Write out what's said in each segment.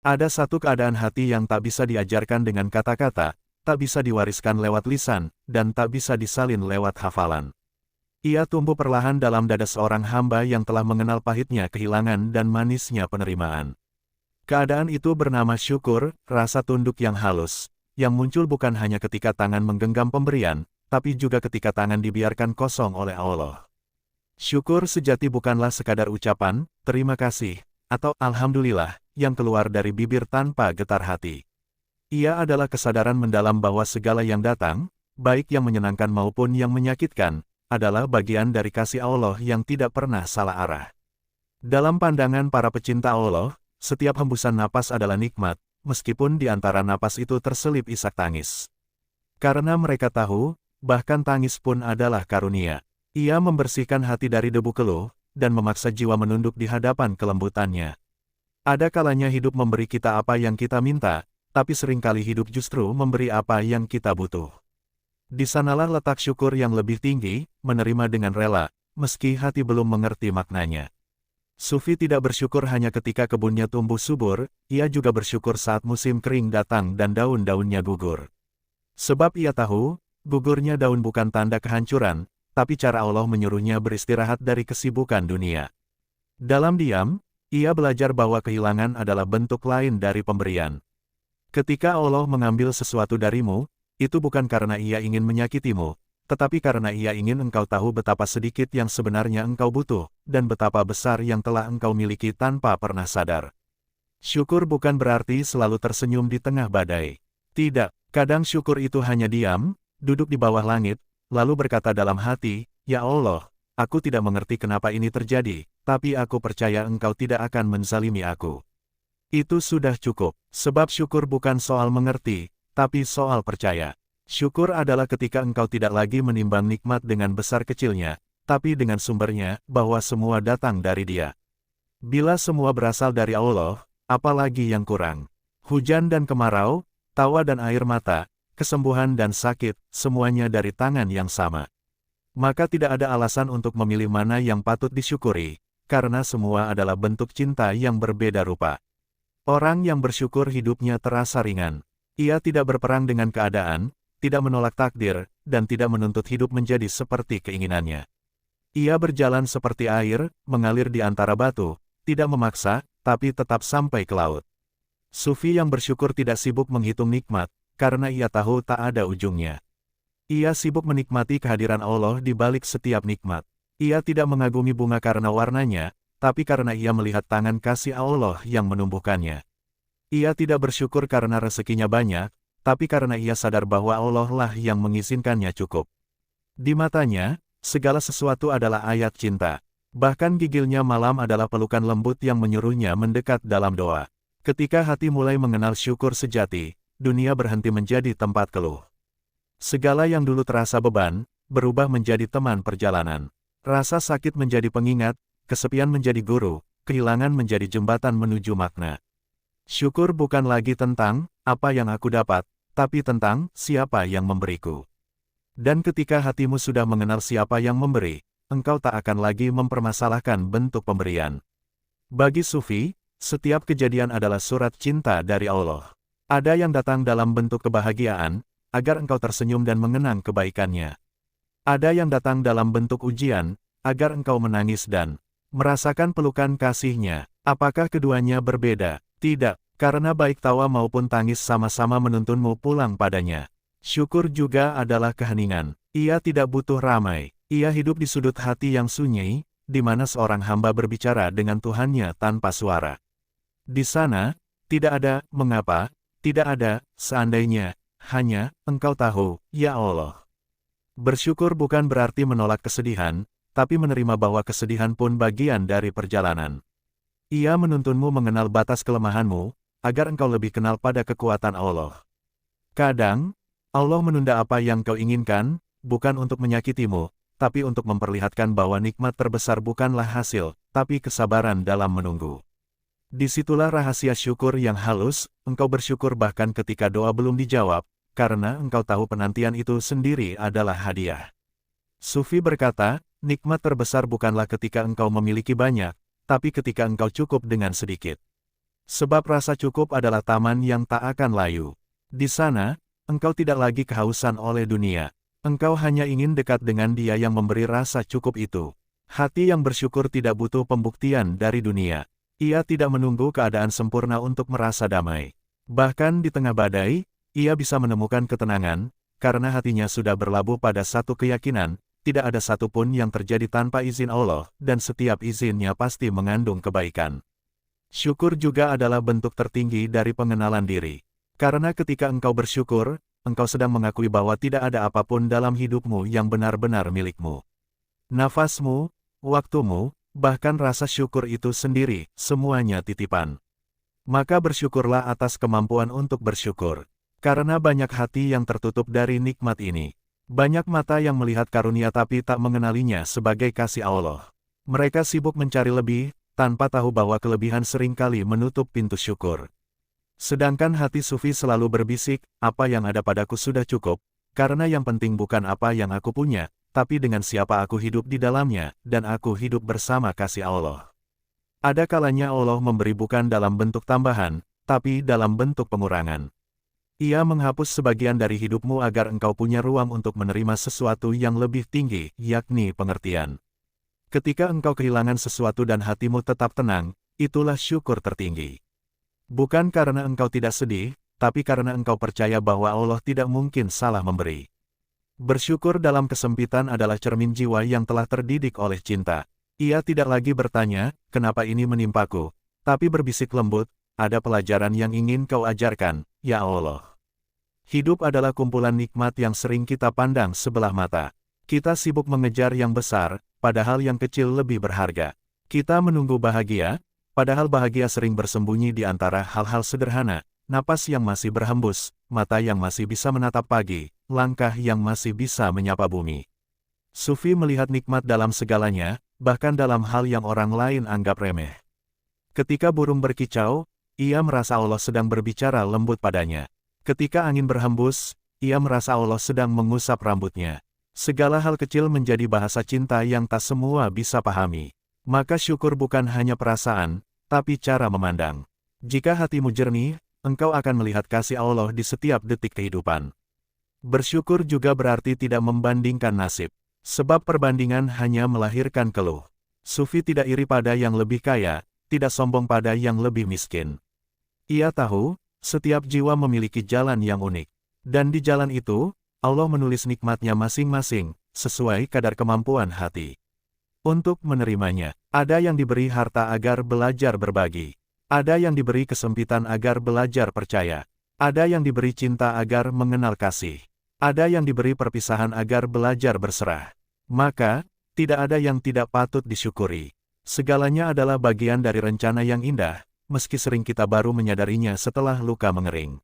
Ada satu keadaan hati yang tak bisa diajarkan dengan kata-kata, tak bisa diwariskan lewat lisan, dan tak bisa disalin lewat hafalan. Ia tumbuh perlahan dalam dada seorang hamba yang telah mengenal pahitnya kehilangan dan manisnya penerimaan. Keadaan itu bernama syukur, rasa tunduk yang halus, yang muncul bukan hanya ketika tangan menggenggam pemberian, tapi juga ketika tangan dibiarkan kosong oleh Allah. Syukur sejati bukanlah sekadar ucapan, terima kasih, atau alhamdulillah, yang keluar dari bibir tanpa getar hati. Ia adalah kesadaran mendalam bahwa segala yang datang, baik yang menyenangkan maupun yang menyakitkan, adalah bagian dari kasih Allah yang tidak pernah salah arah. Dalam pandangan para pecinta Allah, setiap hembusan napas adalah nikmat, meskipun di antara napas itu terselip isak tangis. Karena mereka tahu, bahkan tangis pun adalah karunia. Ia membersihkan hati dari debu keluh, dan memaksa jiwa menunduk di hadapan kelembutannya. Ada kalanya hidup memberi kita apa yang kita minta, tapi seringkali hidup justru memberi apa yang kita butuh. Di sanalah letak syukur yang lebih tinggi, menerima dengan rela, meski hati belum mengerti maknanya. Sufi tidak bersyukur hanya ketika kebunnya tumbuh subur, ia juga bersyukur saat musim kering datang dan daun-daunnya gugur. Sebab ia tahu, gugurnya daun bukan tanda kehancuran, tapi cara Allah menyuruhnya beristirahat dari kesibukan dunia. Dalam diam, ia belajar bahwa kehilangan adalah bentuk lain dari pemberian. Ketika Allah mengambil sesuatu darimu, itu bukan karena ia ingin menyakitimu, tetapi karena ia ingin engkau tahu betapa sedikit yang sebenarnya engkau butuh, dan betapa besar yang telah engkau miliki tanpa pernah sadar. Syukur bukan berarti selalu tersenyum di tengah badai. Tidak, kadang syukur itu hanya diam, duduk di bawah langit, lalu berkata dalam hati, "Ya Allah, aku tidak mengerti kenapa ini terjadi, tapi aku percaya engkau tidak akan menzalimi aku." Itu sudah cukup, sebab syukur bukan soal mengerti, tapi soal percaya. Syukur adalah ketika engkau tidak lagi menimbang nikmat dengan besar kecilnya, tapi dengan sumbernya, bahwa semua datang dari Dia. Bila semua berasal dari Allah, apalagi yang kurang? Hujan dan kemarau, tawa dan air mata, kesembuhan dan sakit, semuanya dari tangan yang sama. Maka tidak ada alasan untuk memilih mana yang patut disyukuri, karena semua adalah bentuk cinta yang berbeda rupa. Orang yang bersyukur hidupnya terasa ringan. Ia tidak berperang dengan keadaan, tidak menolak takdir, dan tidak menuntut hidup menjadi seperti keinginannya. Ia berjalan seperti air, mengalir di antara batu, tidak memaksa, tapi tetap sampai ke laut. Sufi yang bersyukur tidak sibuk menghitung nikmat, karena ia tahu tak ada ujungnya. Ia sibuk menikmati kehadiran Allah di balik setiap nikmat. Ia tidak mengagumi bunga karena warnanya, tapi karena ia melihat tangan kasih Allah yang menumbuhkannya. Ia tidak bersyukur karena rezekinya banyak, tapi karena ia sadar bahwa Allah lah yang mengizinkannya cukup. Di matanya, segala sesuatu adalah ayat cinta. Bahkan gigilnya malam adalah pelukan lembut yang menyuruhnya mendekat dalam doa. Ketika hati mulai mengenal syukur sejati, dunia berhenti menjadi tempat keluh. Segala yang dulu terasa beban, berubah menjadi teman perjalanan. Rasa sakit menjadi pengingat, kesepian menjadi guru, kehilangan menjadi jembatan menuju makna. Syukur bukan lagi tentang apa yang aku dapat, tapi tentang siapa yang memberiku. Dan ketika hatimu sudah mengenal siapa yang memberi, engkau tak akan lagi mempermasalahkan bentuk pemberian. Bagi Sufi, setiap kejadian adalah surat cinta dari Allah. Ada yang datang dalam bentuk kebahagiaan, agar engkau tersenyum dan mengenang kebaikannya. Ada yang datang dalam bentuk ujian, agar engkau menangis dan merasakan pelukan kasih-Nya. Apakah keduanya berbeda? Tidak, karena baik tawa maupun tangis sama-sama menuntunmu pulang padanya. Syukur juga adalah keheningan. Ia tidak butuh ramai. Ia hidup di sudut hati yang sunyi, di mana seorang hamba berbicara dengan Tuhannya tanpa suara. Di sana, tidak ada mengapa, tidak ada seandainya, hanya engkau tahu, ya Allah. Bersyukur bukan berarti menolak kesedihan, tapi menerima bahwa kesedihan pun bagian dari perjalanan. Ia menuntunmu mengenal batas kelemahanmu, agar engkau lebih kenal pada kekuatan Allah. Kadang, Allah menunda apa yang kau inginkan, bukan untuk menyakitimu, tapi untuk memperlihatkan bahwa nikmat terbesar bukanlah hasil, tapi kesabaran dalam menunggu. Disitulah rahasia syukur yang halus, engkau bersyukur bahkan ketika doa belum dijawab, karena engkau tahu penantian itu sendiri adalah hadiah. Sufi berkata, nikmat terbesar bukanlah ketika engkau memiliki banyak, tapi ketika engkau cukup dengan sedikit. Sebab rasa cukup adalah taman yang tak akan layu. Di sana, engkau tidak lagi kehausan oleh dunia. Engkau hanya ingin dekat dengan Dia yang memberi rasa cukup itu. Hati yang bersyukur tidak butuh pembuktian dari dunia. Ia tidak menunggu keadaan sempurna untuk merasa damai. Bahkan di tengah badai, ia bisa menemukan ketenangan, karena hatinya sudah berlabuh pada satu keyakinan, tidak ada satupun yang terjadi tanpa izin Allah, dan setiap izinnya pasti mengandung kebaikan. Syukur juga adalah bentuk tertinggi dari pengenalan diri. Karena ketika engkau bersyukur, engkau sedang mengakui bahwa tidak ada apapun dalam hidupmu yang benar-benar milikmu. Nafasmu, waktumu, bahkan rasa syukur itu sendiri, semuanya titipan. Maka bersyukurlah atas kemampuan untuk bersyukur. Karena banyak hati yang tertutup dari nikmat ini. Banyak mata yang melihat karunia tapi tak mengenalinya sebagai kasih Allah. Mereka sibuk mencari lebih, tanpa tahu bahwa kelebihan seringkali menutup pintu syukur. Sedangkan hati sufi selalu berbisik, apa yang ada padaku sudah cukup, karena yang penting bukan apa yang aku punya, tapi dengan siapa aku hidup di dalamnya, dan aku hidup bersama kasih Allah. Ada kalanya Allah memberi bukan dalam bentuk tambahan, tapi dalam bentuk pengurangan. Ia menghapus sebagian dari hidupmu agar engkau punya ruang untuk menerima sesuatu yang lebih tinggi, yakni pengertian. Ketika engkau kehilangan sesuatu dan hatimu tetap tenang, itulah syukur tertinggi. Bukan karena engkau tidak sedih, tapi karena engkau percaya bahwa Allah tidak mungkin salah memberi. Bersyukur dalam kesempitan adalah cermin jiwa yang telah terdidik oleh cinta. Ia tidak lagi bertanya, kenapa ini menimpaku, tapi berbisik lembut, ada pelajaran yang ingin kau ajarkan, ya Allah. Hidup adalah kumpulan nikmat yang sering kita pandang sebelah mata. Kita sibuk mengejar yang besar, padahal yang kecil lebih berharga. Kita menunggu bahagia, padahal bahagia sering bersembunyi di antara hal-hal sederhana, napas yang masih berhembus, mata yang masih bisa menatap pagi, langkah yang masih bisa menyapa bumi. Sufi melihat nikmat dalam segalanya, bahkan dalam hal yang orang lain anggap remeh. Ketika burung berkicau, ia merasa Allah sedang berbicara lembut padanya. Ketika angin berhembus, ia merasa Allah sedang mengusap rambutnya. Segala hal kecil menjadi bahasa cinta yang tak semua bisa pahami. Maka syukur bukan hanya perasaan, tapi cara memandang. Jika hatimu jernih, engkau akan melihat kasih Allah di setiap detik kehidupan. Bersyukur juga berarti tidak membandingkan nasib. Sebab perbandingan hanya melahirkan keluh. Sufi tidak iri pada yang lebih kaya, tidak sombong pada yang lebih miskin. Ia tahu, setiap jiwa memiliki jalan yang unik. Dan di jalan itu, Allah menulis nikmatnya masing-masing, sesuai kadar kemampuan hati. Untuk menerimanya, ada yang diberi harta agar belajar berbagi. Ada yang diberi kesempitan agar belajar percaya. Ada yang diberi cinta agar mengenal kasih. Ada yang diberi perpisahan agar belajar berserah. Maka, tidak ada yang tidak patut disyukuri. Segalanya adalah bagian dari rencana yang indah, meski sering kita baru menyadarinya setelah luka mengering.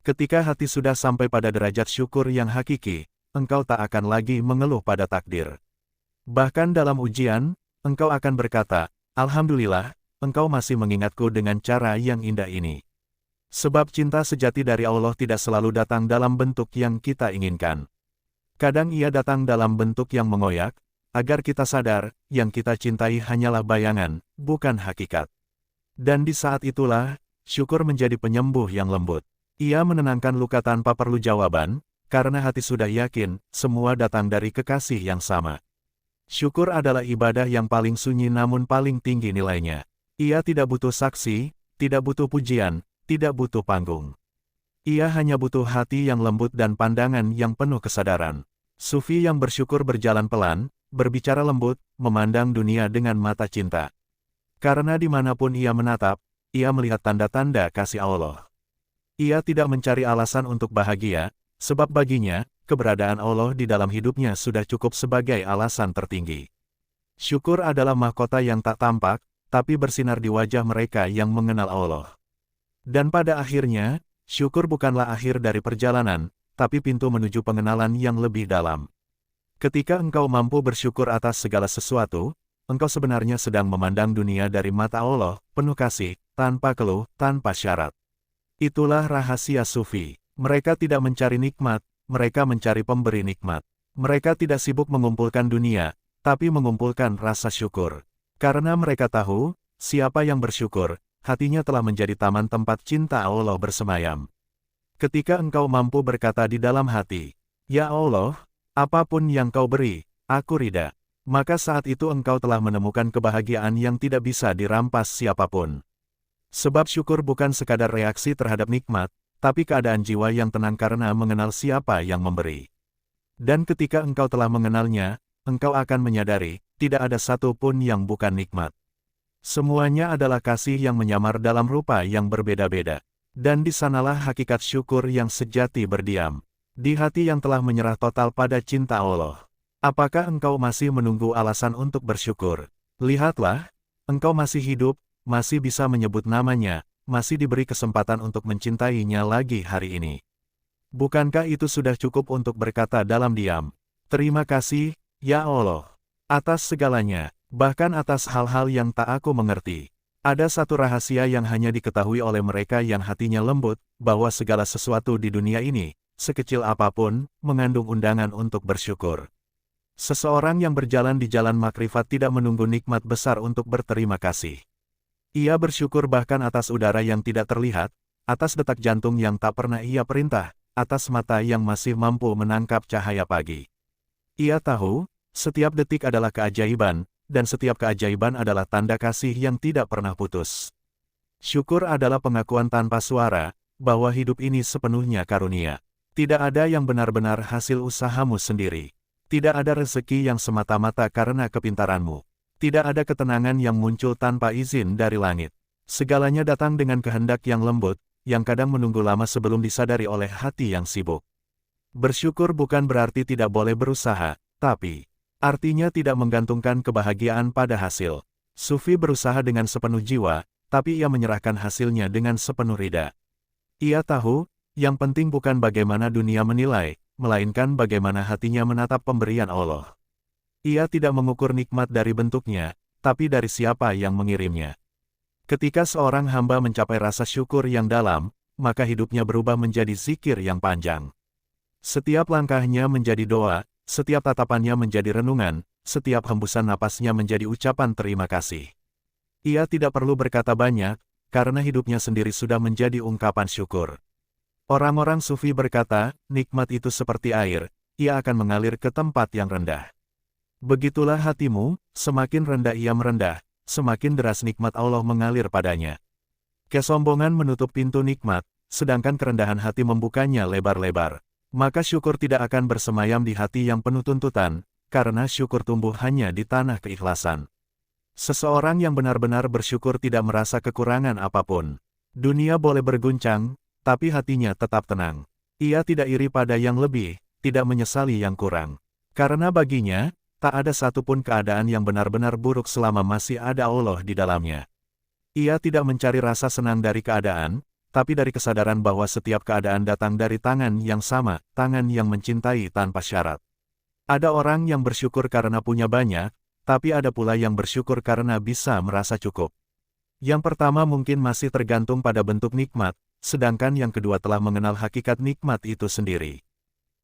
Ketika hati sudah sampai pada derajat syukur yang hakiki, engkau tak akan lagi mengeluh pada takdir. Bahkan dalam ujian, engkau akan berkata, Alhamdulillah, engkau masih mengingatku dengan cara yang indah ini. Sebab cinta sejati dari Allah tidak selalu datang dalam bentuk yang kita inginkan. Kadang ia datang dalam bentuk yang mengoyak, agar kita sadar, yang kita cintai hanyalah bayangan, bukan hakikat. Dan di saat itulah, syukur menjadi penyembuh yang lembut. Ia menenangkan luka tanpa perlu jawaban, karena hati sudah yakin, semua datang dari kekasih yang sama. Syukur adalah ibadah yang paling sunyi namun paling tinggi nilainya. Ia tidak butuh saksi, tidak butuh pujian, tidak butuh panggung. Ia hanya butuh hati yang lembut dan pandangan yang penuh kesadaran. Sufi yang bersyukur berjalan pelan, berbicara lembut, memandang dunia dengan mata cinta. Karena dimanapun ia menatap, ia melihat tanda-tanda kasih Allah. Ia tidak mencari alasan untuk bahagia, sebab baginya, keberadaan Allah di dalam hidupnya sudah cukup sebagai alasan tertinggi. Syukur adalah mahkota yang tak tampak, tapi bersinar di wajah mereka yang mengenal Allah. Dan pada akhirnya, syukur bukanlah akhir dari perjalanan, tapi pintu menuju pengenalan yang lebih dalam. Ketika engkau mampu bersyukur atas segala sesuatu, engkau sebenarnya sedang memandang dunia dari mata Allah, penuh kasih, tanpa keluh, tanpa syarat. Itulah rahasia sufi. Mereka tidak mencari nikmat, mereka mencari pemberi nikmat. Mereka tidak sibuk mengumpulkan dunia, tapi mengumpulkan rasa syukur. Karena mereka tahu, siapa yang bersyukur, hatinya telah menjadi taman tempat cinta Allah bersemayam. Ketika engkau mampu berkata di dalam hati, "Ya Allah, apapun yang kau beri, aku ridha," maka saat itu engkau telah menemukan kebahagiaan yang tidak bisa dirampas siapapun. Sebab syukur bukan sekadar reaksi terhadap nikmat, tapi keadaan jiwa yang tenang karena mengenal siapa yang memberi. Dan ketika engkau telah mengenalnya, engkau akan menyadari, tidak ada satu pun yang bukan nikmat. Semuanya adalah kasih yang menyamar dalam rupa yang berbeda-beda. Dan di sanalah hakikat syukur yang sejati berdiam. Di hati yang telah menyerah total pada cinta Allah. Apakah engkau masih menunggu alasan untuk bersyukur? Lihatlah, engkau masih hidup, masih bisa menyebut namanya, masih diberi kesempatan untuk mencintainya lagi hari ini. Bukankah itu sudah cukup untuk berkata dalam diam, "Terima kasih, ya Allah, atas segalanya, bahkan atas hal-hal yang tak aku mengerti." Ada satu rahasia yang hanya diketahui oleh mereka yang hatinya lembut, bahwa segala sesuatu di dunia ini, sekecil apapun, mengandung undangan untuk bersyukur. Seseorang yang berjalan di jalan makrifat tidak menunggu nikmat besar untuk berterima kasih. Ia bersyukur bahkan atas udara yang tidak terlihat, atas detak jantung yang tak pernah ia perintah, atas mata yang masih mampu menangkap cahaya pagi. Ia tahu, setiap detik adalah keajaiban, dan setiap keajaiban adalah tanda kasih yang tidak pernah putus. Syukur adalah pengakuan tanpa suara, bahwa hidup ini sepenuhnya karunia. Tidak ada yang benar-benar hasil usahamu sendiri. Tidak ada rezeki yang semata-mata karena kepintaranmu. Tidak ada ketenangan yang muncul tanpa izin dari langit. Segalanya datang dengan kehendak yang lembut, yang kadang menunggu lama sebelum disadari oleh hati yang sibuk. Bersyukur bukan berarti tidak boleh berusaha, tapi artinya tidak menggantungkan kebahagiaan pada hasil. Sufi berusaha dengan sepenuh jiwa, tapi ia menyerahkan hasilnya dengan sepenuh ridha. Ia tahu, yang penting bukan bagaimana dunia menilai, melainkan bagaimana hatinya menatap pemberian Allah. Ia tidak mengukur nikmat dari bentuknya, tapi dari siapa yang mengirimnya. Ketika seorang hamba mencapai rasa syukur yang dalam, maka hidupnya berubah menjadi zikir yang panjang. Setiap langkahnya menjadi doa, setiap tatapannya menjadi renungan, setiap hembusan napasnya menjadi ucapan terima kasih. Ia tidak perlu berkata banyak, karena hidupnya sendiri sudah menjadi ungkapan syukur. Orang-orang sufi berkata, nikmat itu seperti air, ia akan mengalir ke tempat yang rendah. Begitulah hatimu, semakin rendah ia merendah, semakin deras nikmat Allah mengalir padanya. Kesombongan menutup pintu nikmat, sedangkan kerendahan hati membukanya lebar-lebar. Maka syukur tidak akan bersemayam di hati yang penuh tuntutan, karena syukur tumbuh hanya di tanah keikhlasan. Seseorang yang benar-benar bersyukur tidak merasa kekurangan apapun. Dunia boleh berguncang, tapi hatinya tetap tenang. Ia tidak iri pada yang lebih, tidak menyesali yang kurang. Karena baginya, tak ada satupun keadaan yang benar-benar buruk selama masih ada Allah di dalamnya. Ia tidak mencari rasa senang dari keadaan, tapi dari kesadaran bahwa setiap keadaan datang dari tangan yang sama, tangan yang mencintai tanpa syarat. Ada orang yang bersyukur karena punya banyak, tapi ada pula yang bersyukur karena bisa merasa cukup. Yang pertama mungkin masih tergantung pada bentuk nikmat, sedangkan yang kedua telah mengenal hakikat nikmat itu sendiri.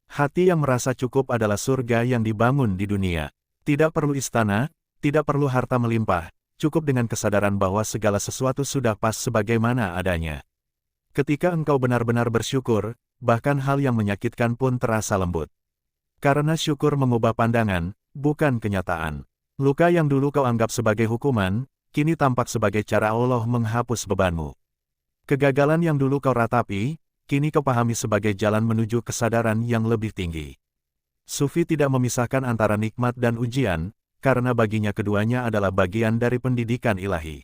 Hati yang merasa cukup adalah surga yang dibangun di dunia. Tidak perlu istana, tidak perlu harta melimpah, cukup dengan kesadaran bahwa segala sesuatu sudah pas sebagaimana adanya. Ketika engkau benar-benar bersyukur, bahkan hal yang menyakitkan pun terasa lembut. Karena syukur mengubah pandangan, bukan kenyataan. Luka yang dulu kau anggap sebagai hukuman, kini tampak sebagai cara Allah menghapus bebanmu. Kegagalan yang dulu kau ratapi, kini kau pahami sebagai jalan menuju kesadaran yang lebih tinggi. Sufi tidak memisahkan antara nikmat dan ujian, karena baginya keduanya adalah bagian dari pendidikan ilahi.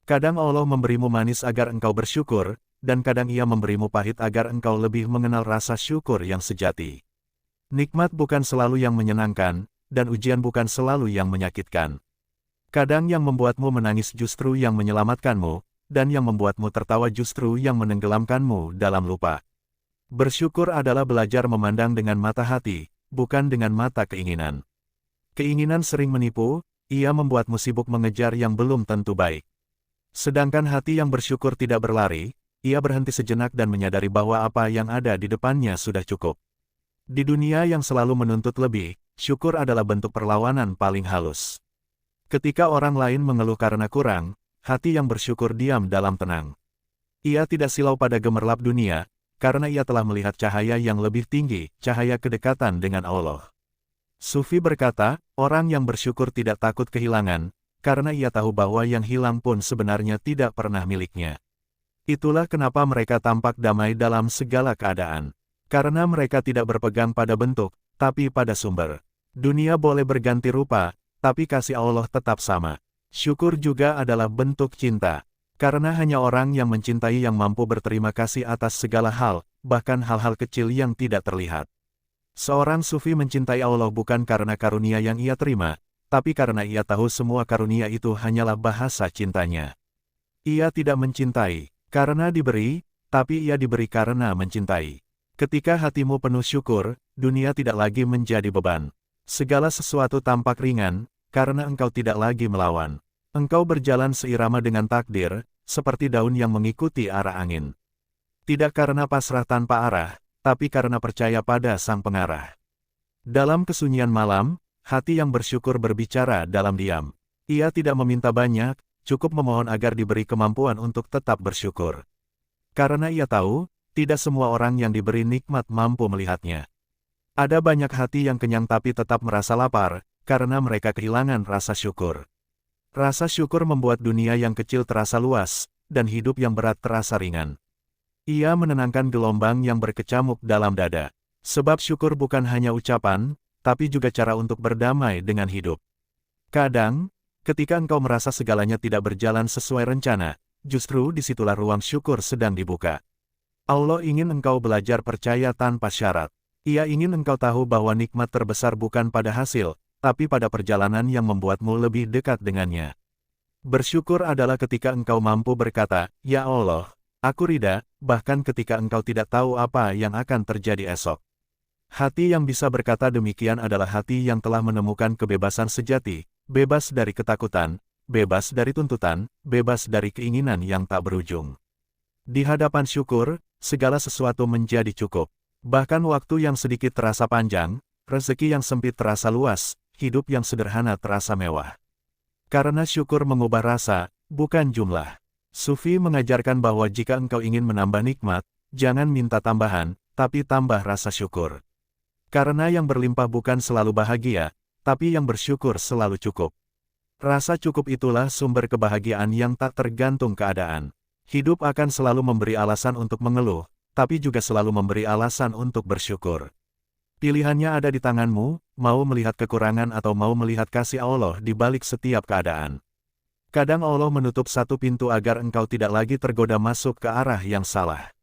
Kadang Allah memberimu manis agar engkau bersyukur, dan kadang ia memberimu pahit agar engkau lebih mengenal rasa syukur yang sejati. Nikmat bukan selalu yang menyenangkan, dan ujian bukan selalu yang menyakitkan. Kadang yang membuatmu menangis justru yang menyelamatkanmu, dan yang membuatmu tertawa justru yang menenggelamkanmu dalam lupa. Bersyukur adalah belajar memandang dengan mata hati, bukan dengan mata keinginan. Keinginan sering menipu, ia membuatmu sibuk mengejar yang belum tentu baik. Sedangkan hati yang bersyukur tidak berlari, ia berhenti sejenak dan menyadari bahwa apa yang ada di depannya sudah cukup. Di dunia yang selalu menuntut lebih, syukur adalah bentuk perlawanan paling halus. Ketika orang lain mengeluh karena kurang, hati yang bersyukur diam dalam tenang. Ia tidak silau pada gemerlap dunia, karena ia telah melihat cahaya yang lebih tinggi, cahaya kedekatan dengan Allah. Sufi berkata, orang yang bersyukur tidak takut kehilangan, karena ia tahu bahwa yang hilang pun sebenarnya tidak pernah miliknya. Itulah kenapa mereka tampak damai dalam segala keadaan. Karena mereka tidak berpegang pada bentuk, tapi pada sumber. Dunia boleh berganti rupa, tapi kasih Allah tetap sama. Syukur juga adalah bentuk cinta. Karena hanya orang yang mencintai yang mampu berterima kasih atas segala hal, bahkan hal-hal kecil yang tidak terlihat. Seorang sufi mencintai Allah bukan karena karunia yang ia terima, tapi karena ia tahu semua karunia itu hanyalah bahasa cintanya. Ia tidak mencintai karena diberi, tapi ia diberi karena mencintai. Ketika hatimu penuh syukur, dunia tidak lagi menjadi beban. Segala sesuatu tampak ringan, karena engkau tidak lagi melawan. Engkau berjalan seirama dengan takdir, seperti daun yang mengikuti arah angin. Tidak karena pasrah tanpa arah, tapi karena percaya pada Sang Pengarah. Dalam kesunyian malam, hati yang bersyukur berbicara dalam diam. Ia tidak meminta banyak, cukup memohon agar diberi kemampuan untuk tetap bersyukur. Karena ia tahu, tidak semua orang yang diberi nikmat mampu melihatnya. Ada banyak hati yang kenyang tapi tetap merasa lapar, karena mereka kehilangan rasa syukur. Rasa syukur membuat dunia yang kecil terasa luas, dan hidup yang berat terasa ringan. Ia menenangkan gelombang yang berkecamuk dalam dada. Sebab syukur bukan hanya ucapan, tapi juga cara untuk berdamai dengan hidup. Kadang, ketika engkau merasa segalanya tidak berjalan sesuai rencana, justru disitulah ruang syukur sedang dibuka. Allah ingin engkau belajar percaya tanpa syarat. Ia ingin engkau tahu bahwa nikmat terbesar bukan pada hasil, tapi pada perjalanan yang membuatmu lebih dekat dengannya. Bersyukur adalah ketika engkau mampu berkata, "Ya Allah, aku ridha," bahkan ketika engkau tidak tahu apa yang akan terjadi esok. Hati yang bisa berkata demikian adalah hati yang telah menemukan kebebasan sejati, bebas dari ketakutan, bebas dari tuntutan, bebas dari keinginan yang tak berujung. Di hadapan syukur, segala sesuatu menjadi cukup. Bahkan waktu yang sedikit terasa panjang, rezeki yang sempit terasa luas, hidup yang sederhana terasa mewah. Karena syukur mengubah rasa, bukan jumlah. Sufi mengajarkan bahwa jika engkau ingin menambah nikmat, jangan minta tambahan, tapi tambah rasa syukur. Karena yang berlimpah bukan selalu bahagia, tapi yang bersyukur selalu cukup. Rasa cukup itulah sumber kebahagiaan yang tak tergantung keadaan. Hidup akan selalu memberi alasan untuk mengeluh, tapi juga selalu memberi alasan untuk bersyukur. Pilihannya ada di tanganmu, mau melihat kekurangan atau mau melihat kasih Allah di balik setiap keadaan. Kadang Allah menutup satu pintu agar engkau tidak lagi tergoda masuk ke arah yang salah.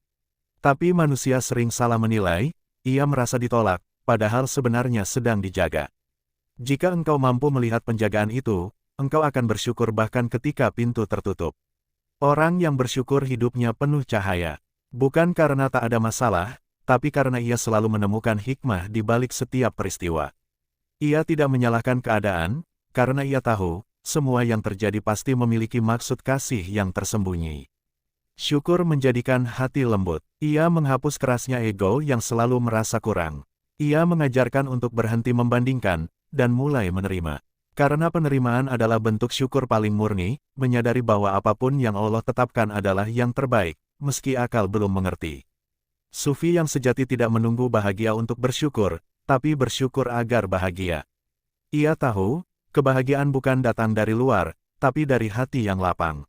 Tapi manusia sering salah menilai, ia merasa ditolak, padahal sebenarnya sedang dijaga. Jika engkau mampu melihat penjagaan itu, engkau akan bersyukur bahkan ketika pintu tertutup. Orang yang bersyukur hidupnya penuh cahaya. Bukan karena tak ada masalah, tapi karena ia selalu menemukan hikmah di balik setiap peristiwa. Ia tidak menyalahkan keadaan, karena ia tahu, semua yang terjadi pasti memiliki maksud kasih yang tersembunyi. Syukur menjadikan hati lembut. Ia menghapus kerasnya ego yang selalu merasa kurang. Ia mengajarkan untuk berhenti membandingkan, dan mulai menerima. Karena penerimaan adalah bentuk syukur paling murni, menyadari bahwa apapun yang Allah tetapkan adalah yang terbaik, meski akal belum mengerti. Sufi yang sejati tidak menunggu bahagia untuk bersyukur, tapi bersyukur agar bahagia. Ia tahu, kebahagiaan bukan datang dari luar, tapi dari hati yang lapang.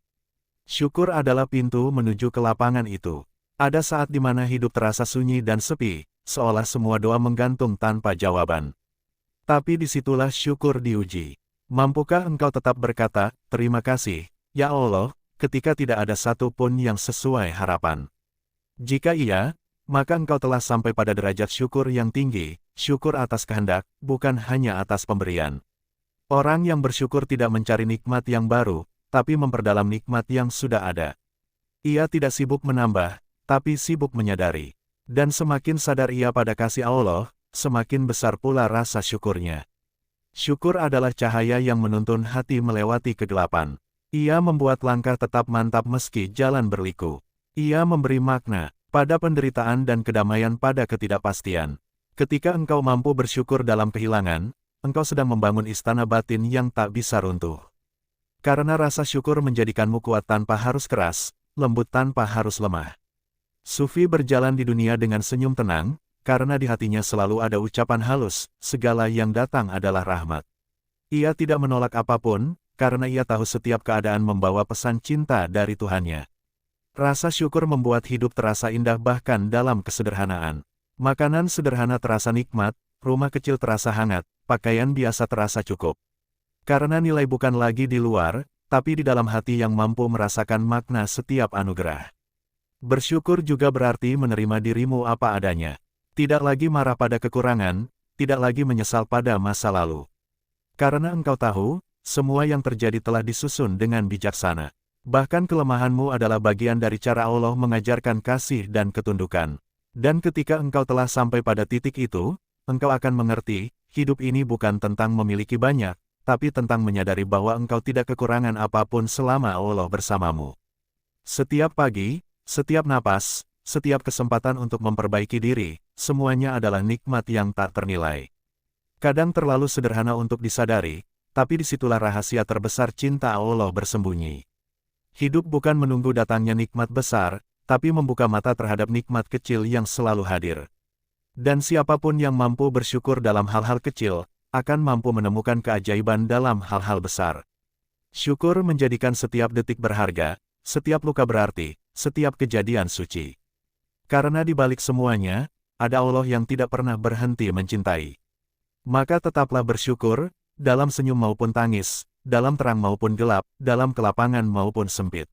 Syukur adalah pintu menuju ke lapangan itu. Ada saat di mana hidup terasa sunyi dan sepi, seolah semua doa menggantung tanpa jawaban. Tapi disitulah syukur diuji. Mampukah engkau tetap berkata, "Terima kasih, ya Allah," ketika tidak ada satu pun yang sesuai harapan? Jika iya, maka engkau telah sampai pada derajat syukur yang tinggi, syukur atas kehendak, bukan hanya atas pemberian. Orang yang bersyukur tidak mencari nikmat yang baru, tapi memperdalam nikmat yang sudah ada. Ia tidak sibuk menambah, tapi sibuk menyadari. Dan semakin sadar ia pada kasih Allah, semakin besar pula rasa syukurnya. Syukur adalah cahaya yang menuntun hati melewati kegelapan. Ia membuat langkah tetap mantap meski jalan berliku. Ia memberi makna pada penderitaan dan kedamaian pada ketidakpastian. Ketika engkau mampu bersyukur dalam kehilangan, engkau sedang membangun istana batin yang tak bisa runtuh. Karena rasa syukur menjadikanmu kuat tanpa harus keras, lembut tanpa harus lemah. Sufi berjalan di dunia dengan senyum tenang, karena di hatinya selalu ada ucapan halus, segala yang datang adalah rahmat. Ia tidak menolak apapun, karena ia tahu setiap keadaan membawa pesan cinta dari Tuhannya. Rasa syukur membuat hidup terasa indah bahkan dalam kesederhanaan. Makanan sederhana terasa nikmat, rumah kecil terasa hangat, pakaian biasa terasa cukup. Karena nilai bukan lagi di luar, tapi di dalam hati yang mampu merasakan makna setiap anugerah. Bersyukur juga berarti menerima dirimu apa adanya. Tidak lagi marah pada kekurangan, tidak lagi menyesal pada masa lalu. Karena engkau tahu, semua yang terjadi telah disusun dengan bijaksana. Bahkan kelemahanmu adalah bagian dari cara Allah mengajarkan kasih dan ketundukan. Dan ketika engkau telah sampai pada titik itu, engkau akan mengerti, hidup ini bukan tentang memiliki banyak, tapi tentang menyadari bahwa engkau tidak kekurangan apapun selama Allah bersamamu. Setiap pagi, setiap napas, setiap kesempatan untuk memperbaiki diri, semuanya adalah nikmat yang tak ternilai. Kadang terlalu sederhana untuk disadari, tapi disitulah rahasia terbesar cinta Allah bersembunyi. Hidup bukan menunggu datangnya nikmat besar, tapi membuka mata terhadap nikmat kecil yang selalu hadir. Dan siapapun yang mampu bersyukur dalam hal-hal kecil, akan mampu menemukan keajaiban dalam hal-hal besar. Syukur menjadikan setiap detik berharga, setiap luka berarti, setiap kejadian suci. Karena di balik semuanya, ada Allah yang tidak pernah berhenti mencintai. Maka tetaplah bersyukur, dalam senyum maupun tangis, dalam terang maupun gelap, dalam kelapangan maupun sempit.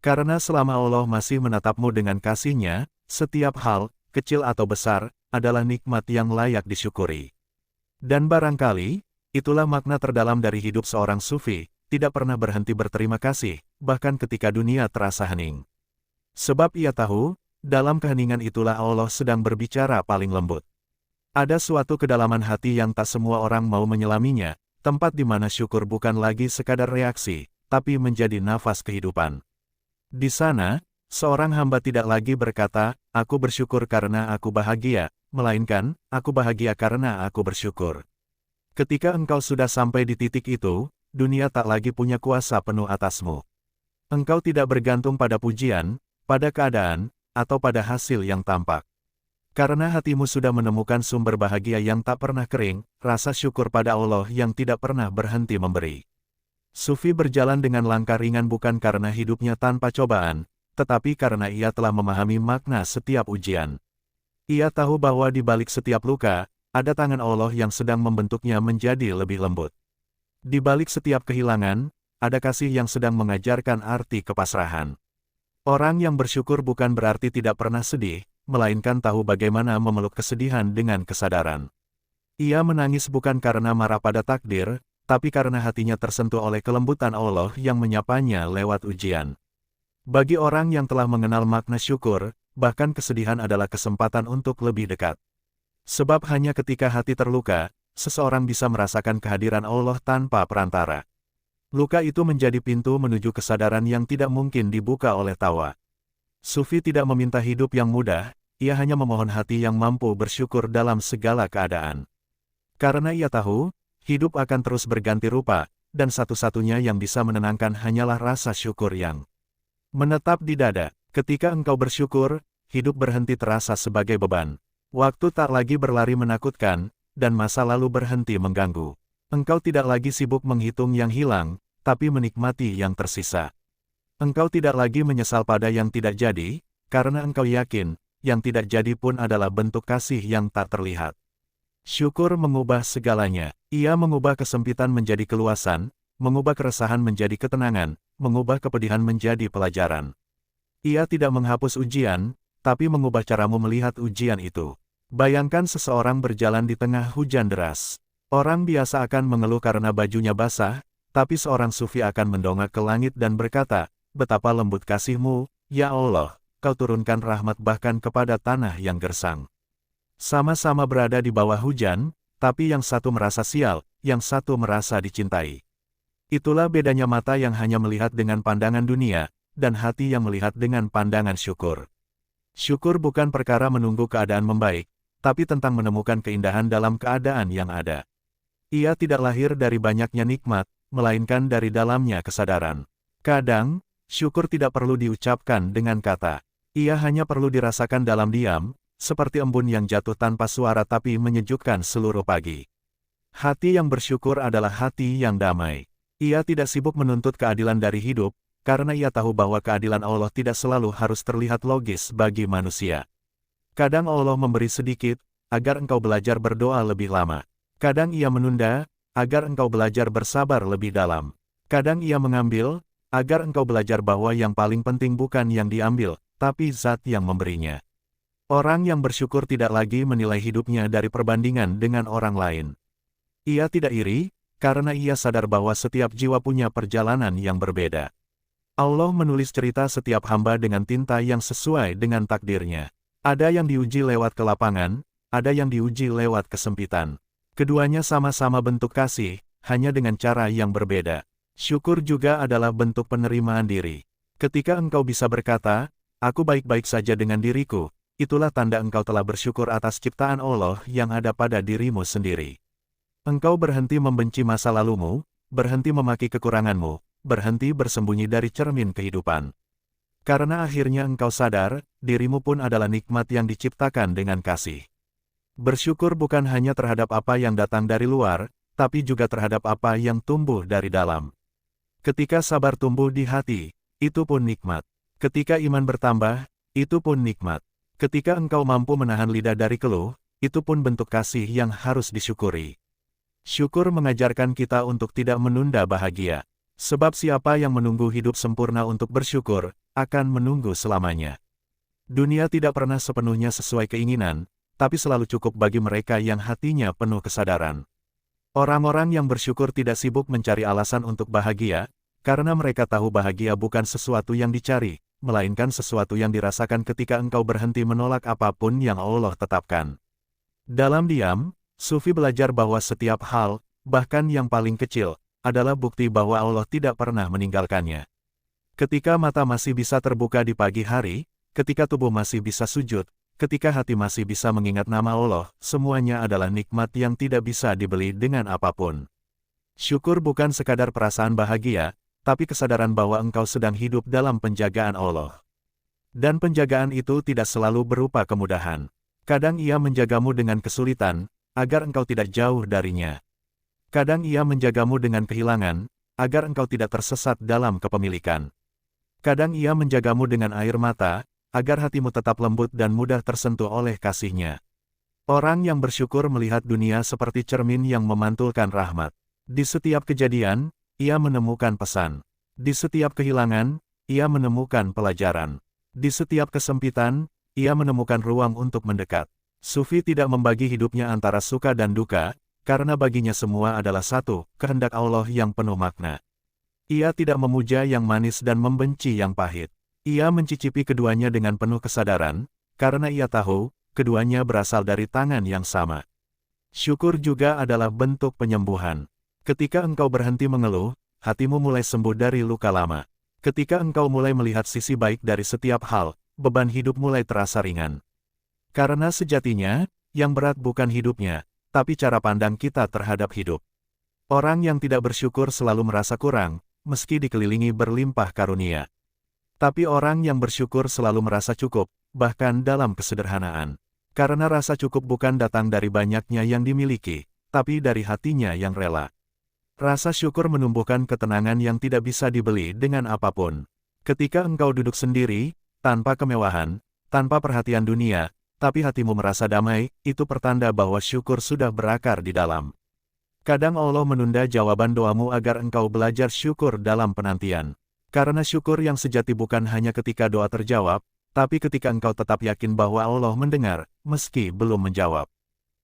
Karena selama Allah masih menatapmu dengan kasih-Nya, setiap hal, kecil atau besar, adalah nikmat yang layak disyukuri. Dan barangkali, itulah makna terdalam dari hidup seorang sufi, tidak pernah berhenti berterima kasih, bahkan ketika dunia terasa hening. Sebab ia tahu, dalam keheningan itulah Allah sedang berbicara paling lembut. Ada suatu kedalaman hati yang tak semua orang mau menyelaminya, tempat di mana syukur bukan lagi sekadar reaksi, tapi menjadi nafas kehidupan. Di sana, seorang hamba tidak lagi berkata, "Aku bersyukur karena aku bahagia," melainkan, "Aku bahagia karena aku bersyukur." Ketika engkau sudah sampai di titik itu, dunia tak lagi punya kuasa penuh atasmu. Engkau tidak bergantung pada pujian, pada keadaan, atau pada hasil yang tampak. Karena hatimu sudah menemukan sumber bahagia yang tak pernah kering, rasa syukur pada Allah yang tidak pernah berhenti memberi. Sufi berjalan dengan langkah ringan bukan karena hidupnya tanpa cobaan, tetapi karena ia telah memahami makna setiap ujian. Ia tahu bahwa di balik setiap luka, ada tangan Allah yang sedang membentuknya menjadi lebih lembut. Di balik setiap kehilangan, ada kasih yang sedang mengajarkan arti kepasrahan. Orang yang bersyukur bukan berarti tidak pernah sedih, melainkan tahu bagaimana memeluk kesedihan dengan kesadaran. Ia menangis bukan karena marah pada takdir, tapi karena hatinya tersentuh oleh kelembutan Allah yang menyapanya lewat ujian. Bagi orang yang telah mengenal makna syukur, bahkan kesedihan adalah kesempatan untuk lebih dekat. Sebab hanya ketika hati terluka, seseorang bisa merasakan kehadiran Allah tanpa perantara. Luka itu menjadi pintu menuju kesadaran yang tidak mungkin dibuka oleh tawa. Sufi tidak meminta hidup yang mudah, ia hanya memohon hati yang mampu bersyukur dalam segala keadaan. Karena ia tahu, hidup akan terus berganti rupa, dan satu-satunya yang bisa menenangkan hanyalah rasa syukur yang menetap di dada. Ketika engkau bersyukur, hidup berhenti terasa sebagai beban. Waktu tak lagi berlari menakutkan, dan masa lalu berhenti mengganggu. Engkau tidak lagi sibuk menghitung yang hilang, tapi menikmati yang tersisa. Engkau tidak lagi menyesal pada yang tidak jadi, karena engkau yakin, yang tidak jadi pun adalah bentuk kasih yang tak terlihat. Syukur mengubah segalanya. Ia mengubah kesempitan menjadi keluasan, mengubah keresahan menjadi ketenangan, mengubah kepedihan menjadi pelajaran. Ia tidak menghapus ujian, tapi mengubah caramu melihat ujian itu. Bayangkan seseorang berjalan di tengah hujan deras. Orang biasa akan mengeluh karena bajunya basah, tapi seorang sufi akan mendongak ke langit dan berkata, "Betapa lembut kasih-Mu, ya Allah, Kau turunkan rahmat bahkan kepada tanah yang gersang." Sama-sama berada di bawah hujan, tapi yang satu merasa sial, yang satu merasa dicintai. Itulah bedanya mata yang hanya melihat dengan pandangan dunia, dan hati yang melihat dengan pandangan syukur. Syukur bukan perkara menunggu keadaan membaik, tapi tentang menemukan keindahan dalam keadaan yang ada. Ia tidak lahir dari banyaknya nikmat, melainkan dari dalamnya kesadaran. Kadang, syukur tidak perlu diucapkan dengan kata. Ia hanya perlu dirasakan dalam diam, seperti embun yang jatuh tanpa suara tapi menyejukkan seluruh pagi. Hati yang bersyukur adalah hati yang damai. Ia tidak sibuk menuntut keadilan dari hidup, karena ia tahu bahwa keadilan Allah tidak selalu harus terlihat logis bagi manusia. Kadang Allah memberi sedikit, agar engkau belajar berdoa lebih lama. Kadang ia menunda, agar engkau belajar bersabar lebih dalam. Kadang ia mengambil, agar engkau belajar bahwa yang paling penting bukan yang diambil, tapi zat yang memberinya. Orang yang bersyukur tidak lagi menilai hidupnya dari perbandingan dengan orang lain. Ia tidak iri, karena ia sadar bahwa setiap jiwa punya perjalanan yang berbeda. Allah menulis cerita setiap hamba dengan tinta yang sesuai dengan takdirnya. Ada yang diuji lewat kelapangan, ada yang diuji lewat kesempitan. Keduanya sama-sama bentuk kasih, hanya dengan cara yang berbeda. Syukur juga adalah bentuk penerimaan diri. Ketika engkau bisa berkata, "Aku baik-baik saja dengan diriku," itulah tanda engkau telah bersyukur atas ciptaan Allah yang ada pada dirimu sendiri. Engkau berhenti membenci masa lalumu, berhenti memaki kekuranganmu, berhenti bersembunyi dari cermin kehidupan. Karena akhirnya engkau sadar, dirimu pun adalah nikmat yang diciptakan dengan kasih. Bersyukur bukan hanya terhadap apa yang datang dari luar, tapi juga terhadap apa yang tumbuh dari dalam. Ketika sabar tumbuh di hati, itu pun nikmat. Ketika iman bertambah, itu pun nikmat. Ketika engkau mampu menahan lidah dari keluh, itu pun bentuk kasih yang harus disyukuri. Syukur mengajarkan kita untuk tidak menunda bahagia. Sebab siapa yang menunggu hidup sempurna untuk bersyukur, akan menunggu selamanya. Dunia tidak pernah sepenuhnya sesuai keinginan, tapi selalu cukup bagi mereka yang hatinya penuh kesadaran. Orang-orang yang bersyukur tidak sibuk mencari alasan untuk bahagia, karena mereka tahu bahagia bukan sesuatu yang dicari, melainkan sesuatu yang dirasakan ketika engkau berhenti menolak apapun yang Allah tetapkan. Dalam diam, Sufi belajar bahwa setiap hal, bahkan yang paling kecil, adalah bukti bahwa Allah tidak pernah meninggalkannya. Ketika mata masih bisa terbuka di pagi hari, ketika tubuh masih bisa sujud, ketika hati masih bisa mengingat nama Allah, semuanya adalah nikmat yang tidak bisa dibeli dengan apapun. Syukur bukan sekadar perasaan bahagia, tapi kesadaran bahwa engkau sedang hidup dalam penjagaan Allah. Dan penjagaan itu tidak selalu berupa kemudahan. Kadang ia menjagamu dengan kesulitan, agar engkau tidak jauh darinya. Kadang ia menjagamu dengan kehilangan, agar engkau tidak tersesat dalam kepemilikan. Kadang ia menjagamu dengan air mata, agar hatimu tetap lembut dan mudah tersentuh oleh kasih-Nya. Orang yang bersyukur melihat dunia seperti cermin yang memantulkan rahmat. Di setiap kejadian, ia menemukan pesan. Di setiap kehilangan, ia menemukan pelajaran. Di setiap kesempitan, ia menemukan ruang untuk mendekat. Sufi tidak membagi hidupnya antara suka dan duka, karena baginya semua adalah satu, kehendak Allah yang penuh makna. Ia tidak memuja yang manis dan membenci yang pahit. Ia mencicipi keduanya dengan penuh kesadaran, karena ia tahu, keduanya berasal dari tangan yang sama. Syukur juga adalah bentuk penyembuhan. Ketika engkau berhenti mengeluh, hatimu mulai sembuh dari luka lama. Ketika engkau mulai melihat sisi baik dari setiap hal, beban hidup mulai terasa ringan. Karena sejatinya, yang berat bukan hidupnya, tapi cara pandang kita terhadap hidup. Orang yang tidak bersyukur selalu merasa kurang, meski dikelilingi berlimpah karunia. Tapi orang yang bersyukur selalu merasa cukup, bahkan dalam kesederhanaan. Karena rasa cukup bukan datang dari banyaknya yang dimiliki, tapi dari hatinya yang rela. Rasa syukur menumbuhkan ketenangan yang tidak bisa dibeli dengan apapun. Ketika engkau duduk sendiri, tanpa kemewahan, tanpa perhatian dunia, tapi hatimu merasa damai, itu pertanda bahwa syukur sudah berakar di dalam. Kadang Allah menunda jawaban doamu agar engkau belajar syukur dalam penantian. Karena syukur yang sejati bukan hanya ketika doa terjawab, tapi ketika engkau tetap yakin bahwa Allah mendengar, meski belum menjawab.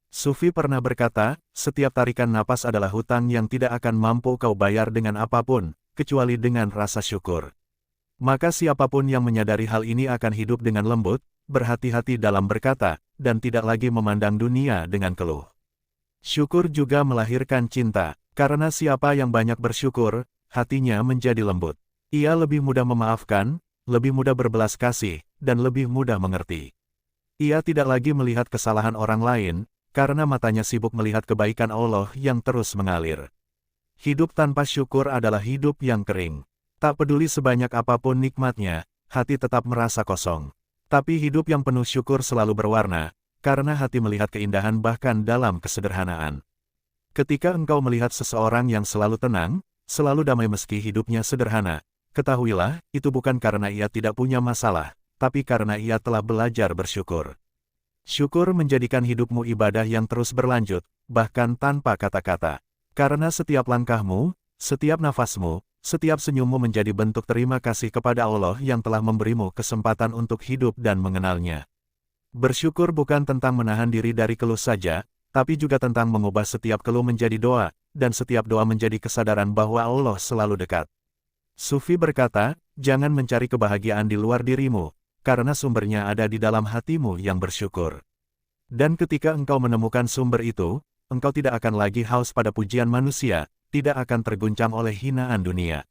Sufi pernah berkata, setiap tarikan napas adalah hutang yang tidak akan mampu kau bayar dengan apapun, kecuali dengan rasa syukur. Maka siapapun yang menyadari hal ini akan hidup dengan lembut, berhati-hati dalam berkata, dan tidak lagi memandang dunia dengan keluh. Syukur juga melahirkan cinta, karena siapa yang banyak bersyukur, hatinya menjadi lembut. Ia lebih mudah memaafkan, lebih mudah berbelas kasih, dan lebih mudah mengerti. Ia tidak lagi melihat kesalahan orang lain, karena matanya sibuk melihat kebaikan Allah yang terus mengalir. Hidup tanpa syukur adalah hidup yang kering. Tak peduli sebanyak apapun nikmatnya, hati tetap merasa kosong. Tapi hidup yang penuh syukur selalu berwarna, karena hati melihat keindahan bahkan dalam kesederhanaan. Ketika engkau melihat seseorang yang selalu tenang, selalu damai meski hidupnya sederhana, ketahuilah, itu bukan karena ia tidak punya masalah, tapi karena ia telah belajar bersyukur. Syukur menjadikan hidupmu ibadah yang terus berlanjut, bahkan tanpa kata-kata. Karena setiap langkahmu, setiap nafasmu, setiap senyummu menjadi bentuk terima kasih kepada Allah yang telah memberimu kesempatan untuk hidup dan mengenalnya. Bersyukur bukan tentang menahan diri dari keluh saja, tapi juga tentang mengubah setiap keluh menjadi doa, dan setiap doa menjadi kesadaran bahwa Allah selalu dekat. Sufi berkata, jangan mencari kebahagiaan di luar dirimu, karena sumbernya ada di dalam hatimu yang bersyukur. Dan ketika engkau menemukan sumber itu, engkau tidak akan lagi haus pada pujian manusia, tidak akan terguncang oleh hinaan dunia.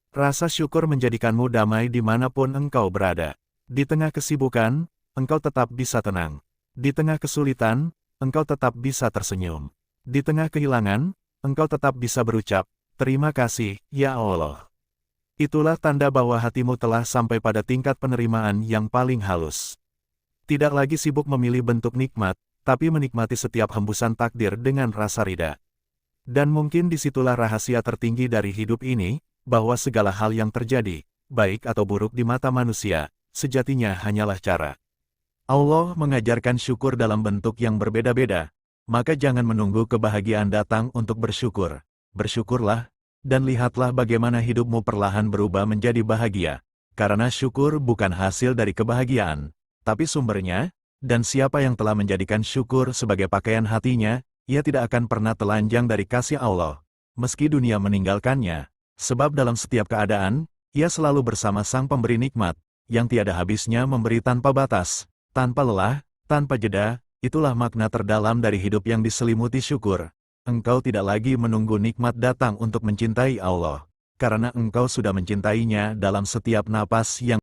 Rasa syukur menjadikanmu damai dimanapun engkau berada. Di tengah kesibukan, engkau tetap bisa tenang. Di tengah kesulitan, engkau tetap bisa tersenyum. Di tengah kehilangan, engkau tetap bisa berucap, terima kasih, ya Allah. Itulah tanda bahwa hatimu telah sampai pada tingkat penerimaan yang paling halus. Tidak lagi sibuk memilih bentuk nikmat, tapi menikmati setiap hembusan takdir dengan rasa ridha. Dan mungkin disitulah rahasia tertinggi dari hidup ini, bahwa segala hal yang terjadi, baik atau buruk di mata manusia, sejatinya hanyalah cara. Allah mengajarkan syukur dalam bentuk yang berbeda-beda, maka jangan menunggu kebahagiaan datang untuk bersyukur. Bersyukurlah, dan lihatlah bagaimana hidupmu perlahan berubah menjadi bahagia, karena syukur bukan hasil dari kebahagiaan, tapi sumbernya. Dan siapa yang telah menjadikan syukur sebagai pakaian hatinya, ia tidak akan pernah telanjang dari kasih Allah, meski dunia meninggalkannya. Sebab dalam setiap keadaan, ia selalu bersama Sang Pemberi nikmat, yang tiada habisnya memberi tanpa batas, tanpa lelah, tanpa jeda. Itulah makna terdalam dari hidup yang diselimuti syukur. Engkau tidak lagi menunggu nikmat datang untuk mencintai Allah, karena engkau sudah mencintainya dalam setiap napas yang